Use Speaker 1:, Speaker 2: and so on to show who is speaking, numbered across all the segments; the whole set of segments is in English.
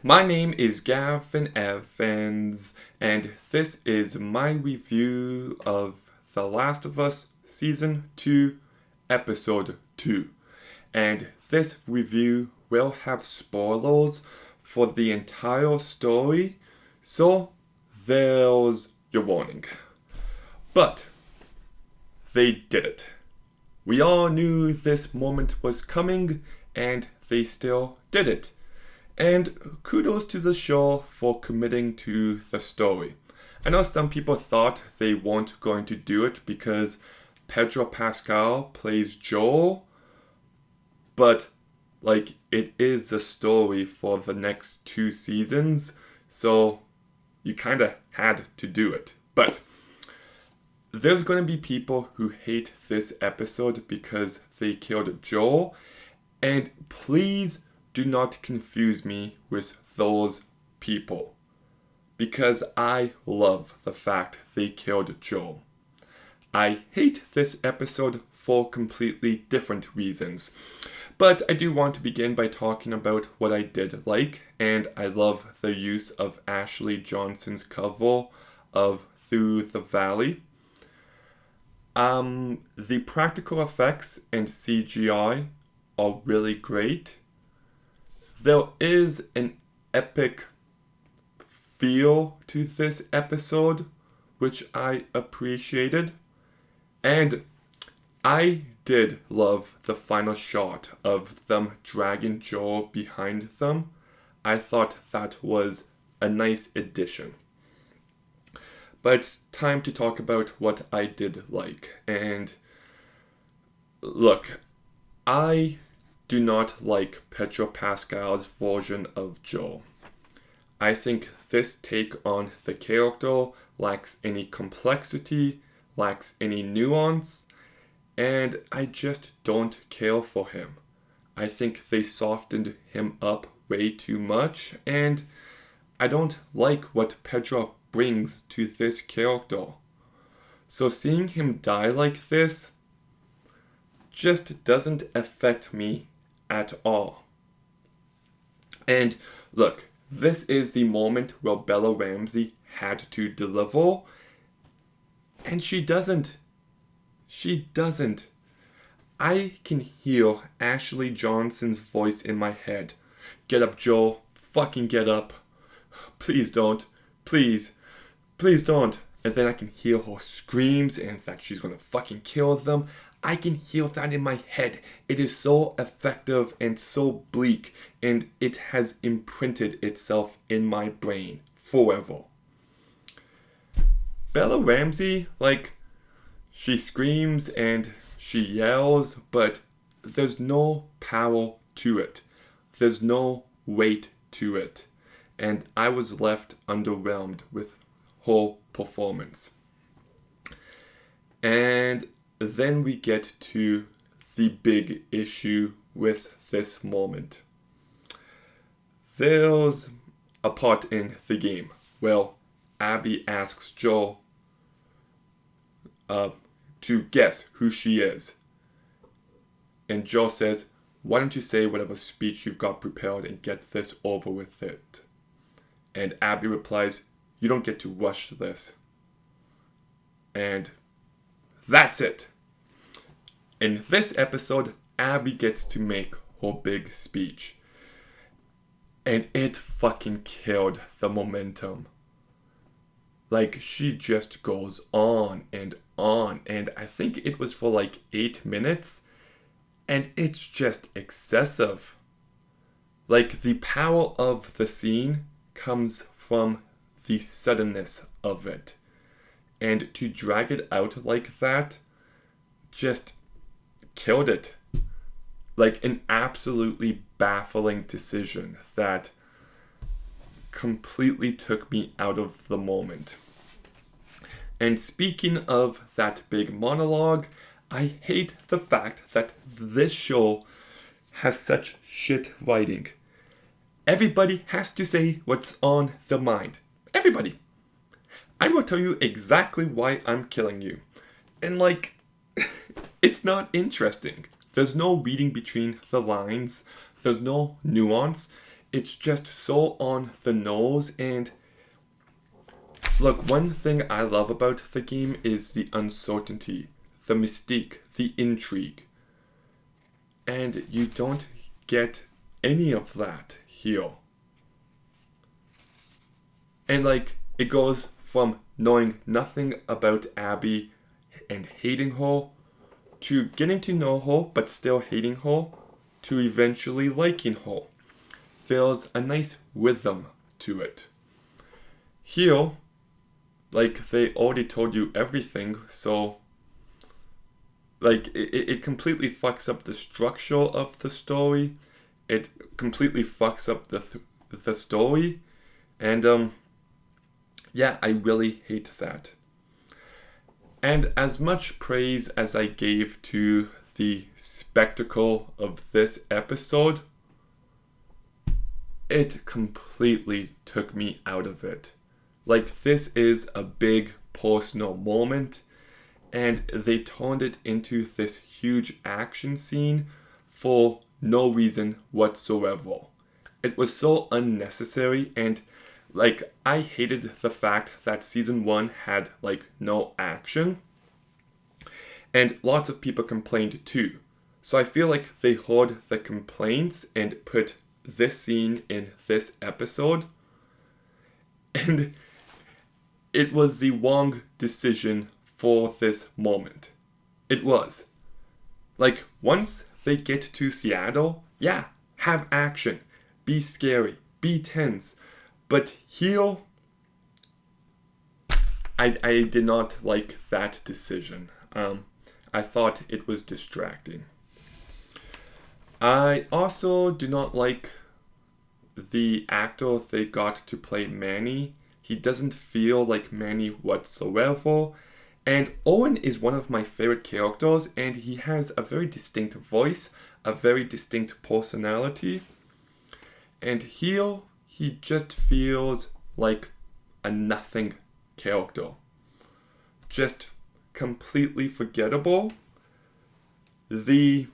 Speaker 1: My name is Gavin Evans, and this is my review of The Last of Us Season 2, Episode 2. And this review will have spoilers for the entire story, so there's your warning. But they did it. We all knew this moment was coming, and they still did it. And kudos to the show for committing to the story. I know some people thought they weren't going to do it because Pedro Pascal plays Joel, but it is the story for the next 2 seasons, so you kind of had to do it. But there's going to be people who hate this episode because they killed Joel, and please do not confuse me with those people, because I love the fact they killed Joel. I hate this episode for completely different reasons, but I do want to begin by talking about what I did like, and I love the use of Ashley Johnson's cover of Through the Valley. The practical effects and CGI are really great. There is an epic feel to this episode, which I appreciated. And I did love the final shot of them dragging Joel behind them. I thought that was a nice addition. But it's time to talk about what I did like. And look, I do not like Pedro Pascal's version of Joel. I think this take on the character lacks any complexity, lacks any nuance, and I just don't care for him. I think they softened him up way too much, and I don't like what Pedro brings to this character. So seeing him die like this just doesn't affect me at all. And look, this is the moment where Bella Ramsey had to deliver, and she doesn't. She doesn't. I can hear Ashley Johnson's voice in my head. Get up, Joel. Fucking get up. Please don't. Please. Please don't. And then I can hear her screams and that she's gonna fucking kill them. I can hear that in my head. It is so effective and so bleak, and it has imprinted itself in my brain forever. Bella Ramsey, she screams and she yells, but there's no power to it. There's no weight to it. And I was left underwhelmed with her performance. And then we get to the big issue with this moment. There's a part in the game where Abby asks Joel to guess who she is. And Joel says, why don't you say whatever speech you've got prepared and get this over with it? And Abby replies, you don't get to rush this. And that's it. In this episode, Abby gets to make her big speech. And it fucking killed the momentum. She just goes on. And I think it was for 8 minutes. And it's just excessive. The power of the scene comes from the suddenness of it. And to drag it out like that just killed it. An absolutely baffling decision that completely took me out of the moment. And speaking of that big monologue, I hate the fact that this show has such shit writing. Everybody has to say what's on their mind. Everybody. I will tell you exactly why I'm killing you. And it's not interesting. There's no reading between the lines. There's no nuance. it's just so on the nose. And look, one thing I love about the game is the uncertainty, the mystique, the intrigue. And you don't get any of that here. And like, it goes from knowing nothing about Abby and hating her, to getting to know her but still hating her, to eventually liking her. There's a nice rhythm to it. Here, like, they already told you everything, so like it completely fucks up the structure of the story. It completely fucks up the story, and yeah, I really hate that. And as much praise as I gave to the spectacle of this episode, it completely took me out of it. Like, this is a big personal moment, and they turned it into this huge action scene for no reason whatsoever. It was so unnecessary, and like, I hated the fact that season 1 had like no action, and lots of people complained too. So I feel like they heard the complaints and put this scene in this episode, and it was the wrong decision for this moment. It was. Like, once they get to Seattle, yeah, have action, be scary, be tense. But here, I did not like that decision. I thought it was distracting. I also do not like the actor they got to play Manny. He doesn't feel like Manny whatsoever. And Owen is one of my favorite characters, and he has a very distinct voice, a very distinct personality. And here, he just feels like a nothing character. Just completely forgettable. The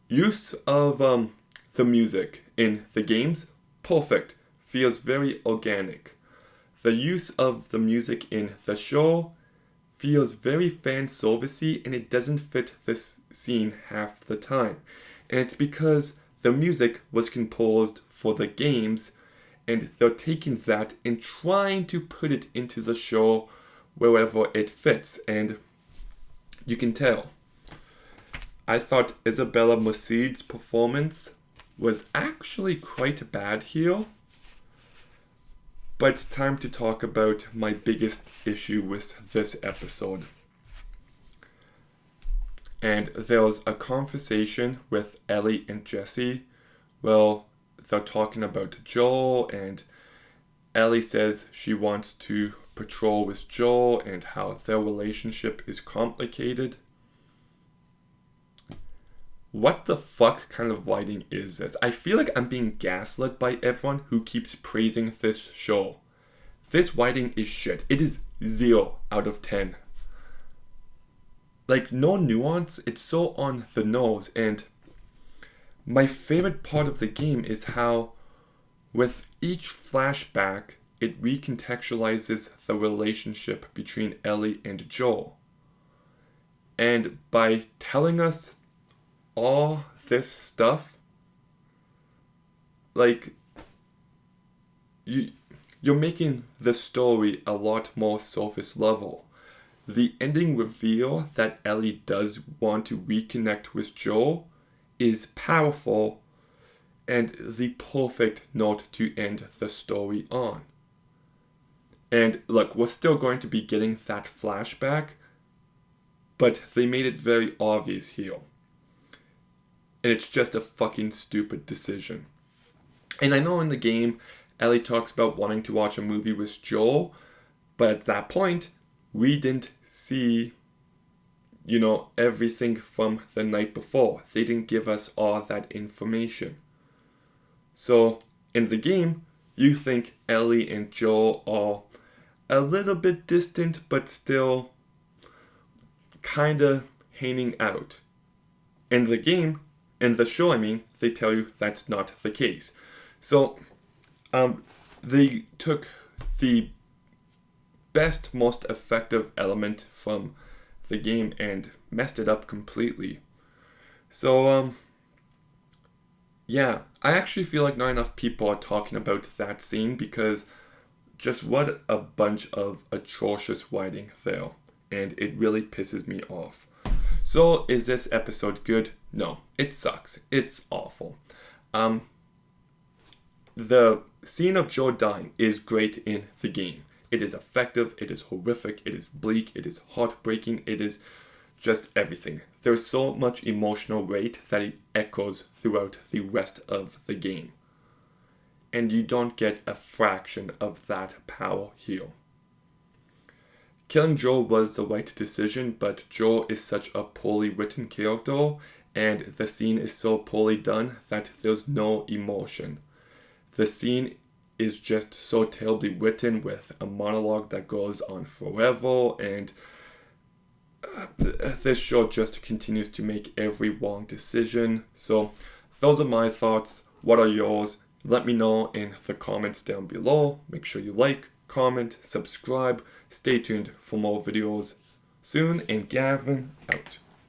Speaker 1: use of the music in the games, perfect. Feels very organic. The use of the music in the show feels very fan servicey, and it doesn't fit this scene half the time. And it's because the music was composed for the games, and they're taking that and trying to put it into the show wherever it fits, and you can tell. I thought Isabella Mossèd's performance was actually quite bad here. But it's time to talk about my biggest issue with this episode. And there's a conversation with Ellie and Jesse. Well, they're talking about Joel, and Ellie says she wants to patrol with Joel and how their relationship is complicated. What the fuck kind of writing is this? I feel like I'm being gaslit by everyone who keeps praising this show. This writing is shit. It is 0 out of 10. Like, no nuance. It's so on the nose. And my favorite part of the game is how, with each flashback, it recontextualizes the relationship between Ellie and Joel. And by telling us all this stuff, like, you're making the story a lot more surface level. The ending reveal that Ellie does want to reconnect with Joel is powerful and the perfect note to end the story on. And look, we're still going to be getting that flashback, but they made it very obvious here. And it's just a fucking stupid decision. And I know in the game, Ellie talks about wanting to watch a movie with Joel, but at that point, we didn't see, everything from the night before. They didn't give us all that information. So, in the game, you think Ellie and Joel are a little bit distant, but still kinda hanging out. In the game, In the show, they tell you that's not the case. So, they took the best, most effective element from the game and messed it up completely. So, yeah, I actually feel like not enough people are talking about that scene because just what a bunch of atrocious writing there. And it really pisses me off. So, is this episode good? No, it sucks. It's awful. The scene of Joe dying is great in the game. It is effective, it is horrific, it is bleak, it is heartbreaking, it is just everything. There's so much emotional weight that it echoes throughout the rest of the game. And you don't get a fraction of that power here. Killing Joe was the right decision, but Joe is such a poorly written character, and the scene is so poorly done that there's no emotion. The scene is just so terribly written with a monologue that goes on forever, and this show just continues to make every wrong decision. So those are my thoughts. What are yours? Let me know in the comments down below. Make sure you like, comment, subscribe. Stay tuned for more videos soon, and Gavin out.